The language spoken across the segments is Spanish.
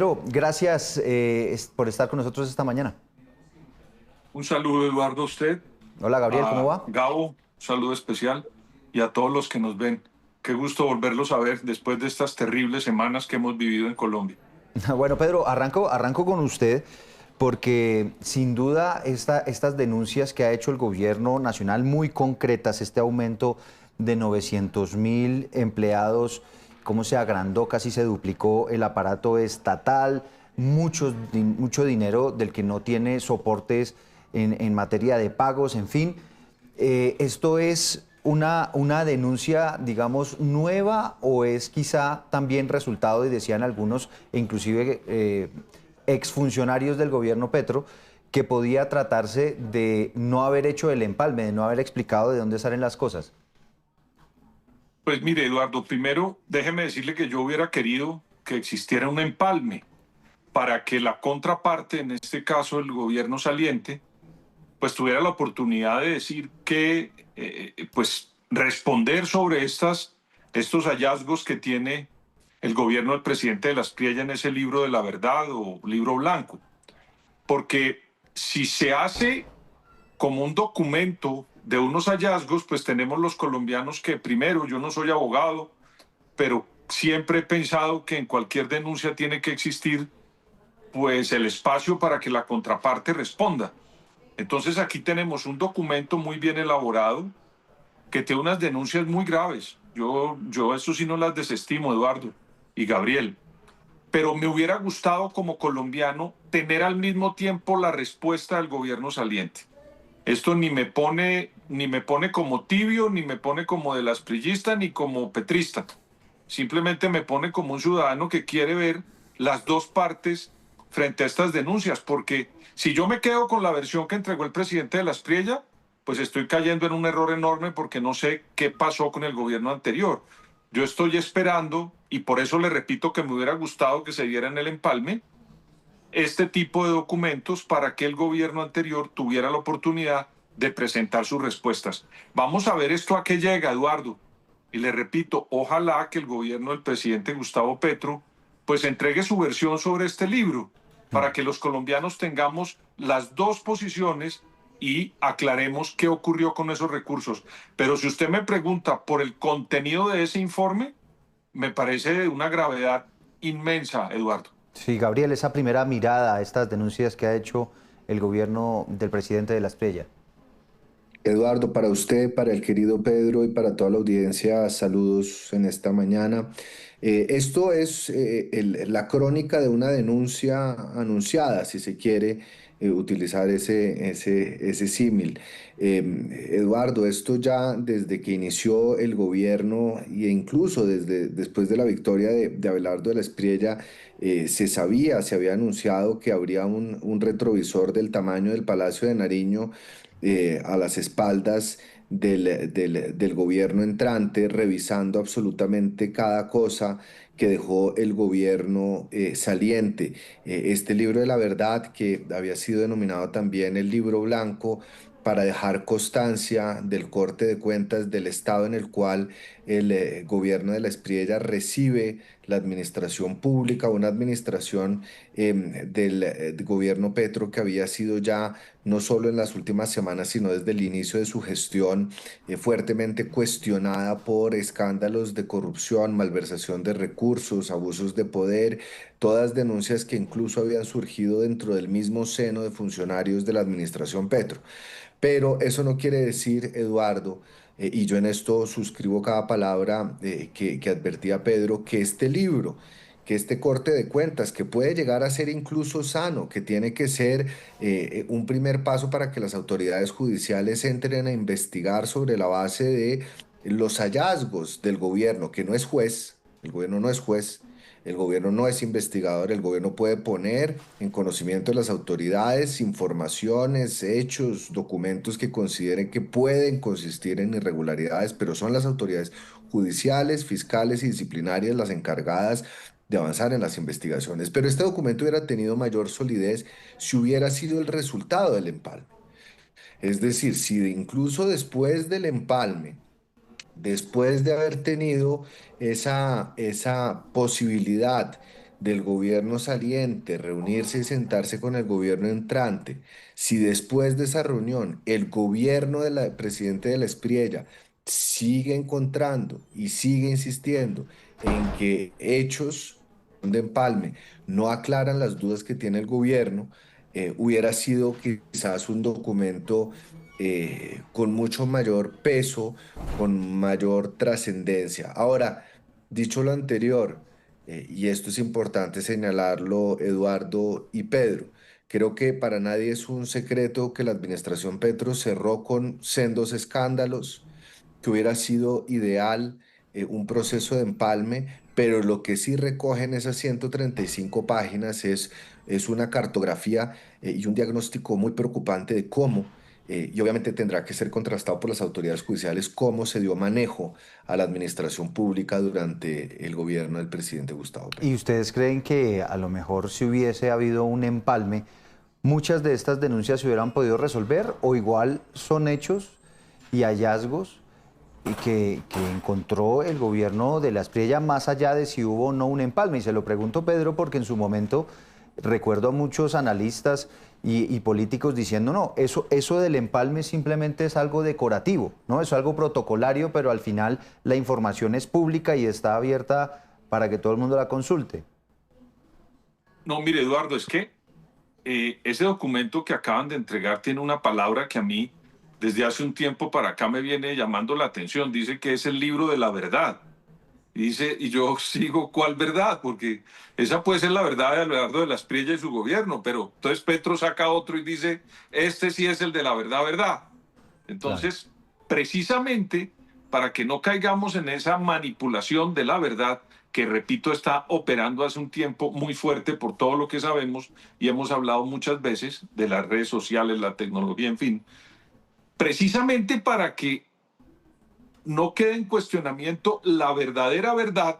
Pedro, gracias por estar con nosotros esta mañana. Un saludo, Eduardo, a usted, Hola Gabriel, ¿cómo a va? Gabo, un saludo especial y a todos los que nos ven. Qué gusto volverlos a ver después de estas terribles semanas que hemos vivido en Colombia. Bueno, Pedro, arranco con usted porque sin duda estas denuncias que ha hecho el gobierno nacional muy concretas, este aumento de 900.000 empleados, cómo se agrandó, casi se duplicó el aparato estatal, mucho dinero del que no tiene soportes en materia de pagos, en fin. ¿Esto es una denuncia, digamos, nueva o es quizá también resultado, y decían algunos, e inclusive exfuncionarios del gobierno Petro, que podía tratarse de no haber hecho el empalme, de no haber explicado de dónde salen las cosas? Pues mire, Eduardo, primero déjeme decirle que yo hubiera querido que existiera un empalme para que la contraparte, en este caso el gobierno saliente, pues tuviera la oportunidad de decir que, pues responder sobre estos hallazgos que tiene el gobierno del presidente de la Espriella en ese libro de la verdad o libro blanco. Porque si se hace como un documento de unos hallazgos, pues tenemos los colombianos que primero, yo no soy abogado, pero siempre he pensado que en cualquier denuncia tiene que existir pues el espacio para que la contraparte responda. Entonces aquí tenemos un documento muy bien elaborado que tiene unas denuncias muy graves. Yo eso sí no las desestimo, Eduardo y Gabriel, pero me hubiera gustado como colombiano tener al mismo tiempo la respuesta del gobierno saliente. Esto ni me pone como tibio, ni me pone como de las prillistas, ni como petrista. Simplemente me pone como un ciudadano que quiere ver las dos partes frente a estas denuncias, porque si yo me quedo con la versión que entregó el presidente de la Espriella, pues estoy cayendo en un error enorme porque no sé qué pasó con el gobierno anterior. Yo estoy esperando, y por eso le repito que me hubiera gustado que se diera en el empalme, este tipo de documentos para que el gobierno anterior tuviera la oportunidad de presentar sus respuestas. Vamos a ver esto a qué llega, Eduardo. Y le repito, ojalá que el gobierno del presidente Gustavo Petro pues entregue su versión sobre este libro para que los colombianos tengamos las dos posiciones y aclaremos qué ocurrió con esos recursos. Pero si usted me pregunta por el contenido de ese informe, me parece de una gravedad inmensa, Eduardo. Sí, Gabriel, esa primera mirada a estas denuncias que ha hecho el gobierno del presidente de la Espriella. Eduardo, para usted, para el querido Pedro y para toda la audiencia, saludos en esta mañana. Esto es la crónica de una denuncia anunciada, si se quiere utilizar ese símil. Eduardo, esto ya desde que inició el gobierno e incluso después de la victoria de Abelardo de la Espriella, se sabía, se había anunciado que habría un retrovisor del tamaño del Palacio de Nariño a las espaldas del gobierno entrante, revisando absolutamente cada cosa que dejó el gobierno saliente. Este libro de la verdad, que había sido denominado también el libro blanco, para dejar constancia del corte de cuentas del estado en el cual el gobierno de la Espriella recibe la administración pública, una administración del gobierno Petro que había sido ya no solo en las últimas semanas, sino desde el inicio de su gestión, fuertemente cuestionada por escándalos de corrupción, malversación de recursos, abusos de poder, todas denuncias que incluso habían surgido dentro del mismo seno de funcionarios de la administración Petro. Pero eso no quiere decir, Eduardo, y yo en esto suscribo cada palabra que advertía Pedro, que este libro, que este corte de cuentas, que puede llegar a ser incluso sano, que tiene que ser un primer paso para que las autoridades judiciales entren a investigar sobre la base de los hallazgos del gobierno, que no es juez, el gobierno no es juez. El gobierno no es investigador, el gobierno puede poner en conocimiento de las autoridades informaciones, hechos, documentos que consideren que pueden consistir en irregularidades, pero son las autoridades judiciales, fiscales y disciplinarias las encargadas de avanzar en las investigaciones. Pero este documento hubiera tenido mayor solidez si hubiera sido el resultado del empalme. Es decir, si incluso después del empalme, después de haber tenido esa posibilidad del gobierno saliente reunirse y sentarse con el gobierno entrante, si después de esa reunión el gobierno del presidente de la Espriella sigue encontrando y sigue insistiendo en que hechos de empalme no aclaran las dudas que tiene el gobierno, hubiera sido quizás un documento con mucho mayor peso, con mayor trascendencia. Ahora, dicho lo anterior, y esto es importante señalarlo, Eduardo y Pedro, creo que para nadie es un secreto que la administración Petro cerró con sendos escándalos, que hubiera sido ideal un proceso de empalme, pero lo que sí recogen esas 135 páginas es una cartografía y un diagnóstico muy preocupante de cómo, y obviamente tendrá que ser contrastado por las autoridades judiciales, cómo se dio manejo a la administración pública durante el gobierno del presidente Gustavo ¿Y Petro. ustedes creen que a lo mejor si hubiese habido un empalme, muchas de estas denuncias se hubieran podido resolver o igual son hechos y hallazgos y que encontró el gobierno de la Espriella más allá de si hubo o no un empalme? Y se lo pregunto, Pedro, porque en su momento recuerdo a muchos analistas y políticos diciendo, no, eso del empalme simplemente es algo decorativo, ¿no? Es algo protocolario, pero al final la información es pública y está abierta para que todo el mundo la consulte. No, mire, Eduardo, es que ese documento que acaban de entregar tiene una palabra que a mí desde hace un tiempo para acá me viene llamando la atención. Dice que es el libro de la verdad. Y dice, y yo sigo, ¿cuál verdad? Porque esa puede ser la verdad de Abelardo de la Espriella y su gobierno, pero entonces Petro saca otro y dice, este sí es el de la verdad, verdad. Claro. Entonces, precisamente para que no caigamos en esa manipulación de la verdad, que repito, está operando hace un tiempo muy fuerte por todo lo que sabemos y hemos hablado muchas veces de las redes sociales, la tecnología, en fin, precisamente para que no quede en cuestionamiento la verdadera verdad,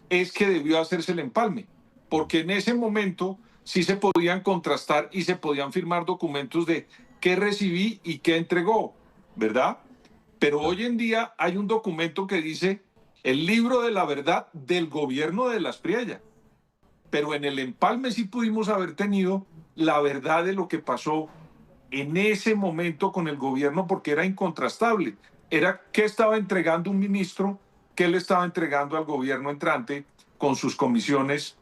es que debió hacerse el empalme, porque en ese momento sí se podían contrastar y se podían firmar documentos de qué recibí y qué entregó, ¿verdad? Pero hoy en día hay un documento que dice el libro de la verdad del gobierno de la Espriella, pero en el empalme sí pudimos haber tenido la verdad de lo que pasó en ese momento con el gobierno, porque era incontrastable. Era qué estaba entregando un ministro, qué le estaba entregando al gobierno entrante con sus comisiones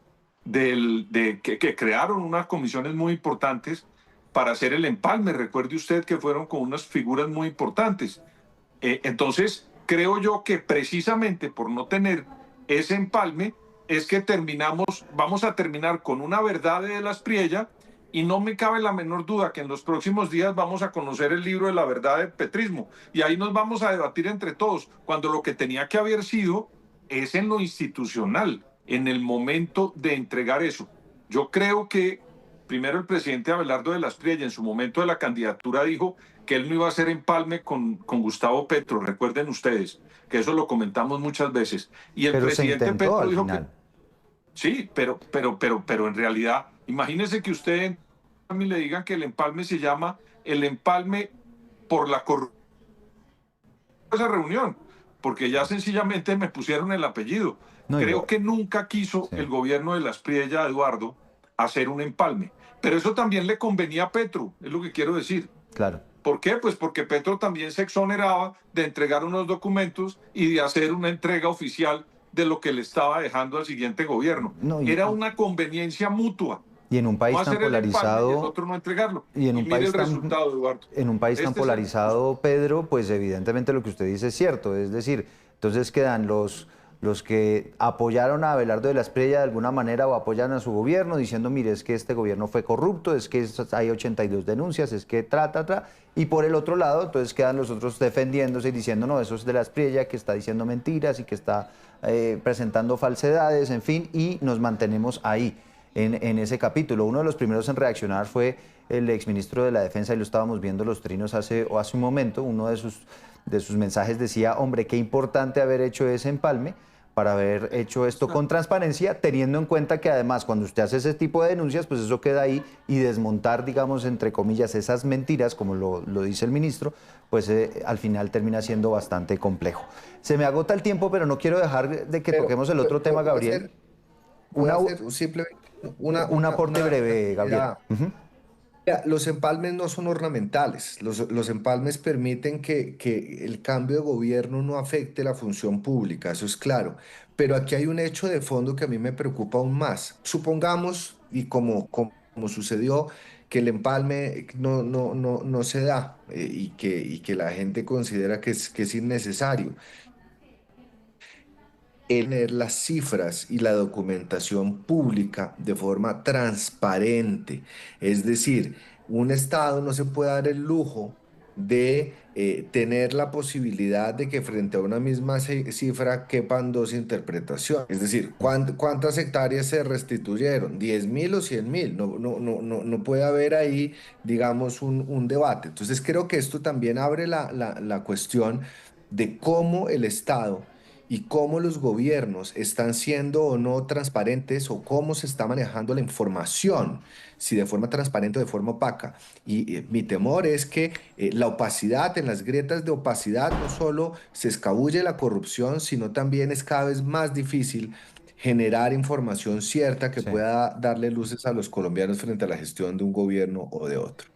que crearon unas comisiones muy importantes para hacer el empalme. Recuerde usted que fueron con unas figuras muy importantes. Entonces, creo yo que precisamente por no tener ese empalme es que vamos a terminar con una verdad de la Espriella, y no me cabe la menor duda que en los próximos días vamos a conocer el libro de la verdad del petrismo y ahí nos vamos a debatir entre todos, cuando lo que tenía que haber sido es en lo institucional, en el momento de entregar eso. Yo creo que primero el presidente Abelardo de la Espriella en su momento de la candidatura dijo que él no iba a hacer empalme con Gustavo Petro, recuerden ustedes, que eso lo comentamos muchas veces. Y el Pero se presidente intentó Petro al dijo que final. sí, pero en realidad, imagínese que usted le digan que el empalme se llama el empalme por la corrupción de esa reunión, porque ya sencillamente me pusieron el apellido. No, y Creo que nunca quiso sí, el gobierno de la Espriella, Eduardo, hacer un empalme. Pero eso también le convenía a Petro, es lo que quiero decir. claro. ¿Por qué? Pues porque Petro también se exoneraba de entregar unos documentos y de hacer una entrega oficial de lo que le estaba dejando al siguiente gobierno. No, Era una conveniencia mutua. y en un No país tan hacer el empalme y el polarizado, otro no entregarlo. y en Y un mire país el tan, resultado, Eduardo. en un país tan Este es el... polarizado, Pedro, pues evidentemente lo que usted dice es cierto. Es decir, entonces quedan los que apoyaron a Abelardo de la Espriella de alguna manera o apoyan a su gobierno diciendo, mire, es que este gobierno fue corrupto, es que hay 82 denuncias, es que y por el otro lado, entonces quedan los otros defendiéndose y diciendo, no, eso es de la Espriella que está diciendo mentiras y que está presentando falsedades, en fin, y nos mantenemos ahí. En ese capítulo. Uno de los primeros en reaccionar fue el exministro de la Defensa, y lo estábamos viendo los trinos hace un momento. Uno de sus mensajes decía, hombre, qué importante haber hecho ese empalme para haber hecho esto con transparencia, teniendo en cuenta que además cuando usted hace ese tipo de denuncias, pues eso queda ahí, y desmontar, digamos, entre comillas, esas mentiras, como lo dice el ministro, pues al final termina siendo bastante complejo. Se me agota el tiempo, pero no quiero dejar de que toquemos el otro tema, Voy a Gabriel. hacer- voy a Una, hacer simplemente un aporte breve, Gabriel. primera. Los empalmes no son ornamentales. Los empalmes permiten que el cambio de gobierno no afecte la función pública, eso es claro. Pero aquí hay un hecho de fondo que a mí me preocupa aún más. Supongamos, y como sucedió, que el empalme no se da y que la gente considera que es innecesario el tener las cifras y la documentación pública de forma transparente. Es decir, un Estado no se puede dar el lujo de tener la posibilidad de que frente a una misma cifra quepan dos interpretaciones. Es decir, ¿cuántas hectáreas se restituyeron? ¿10.000 o 100.000? No puede haber ahí, digamos, un debate. Entonces creo que esto también abre la cuestión de cómo el Estado y cómo los gobiernos están siendo o no transparentes o cómo se está manejando la información, si de forma transparente o de forma opaca. Y mi temor es que la opacidad, en las grietas de opacidad, no solo se escabulle la corrupción, sino también es cada vez más difícil generar información cierta que Sí. pueda darle luces a los colombianos frente a la gestión de un gobierno o de otro.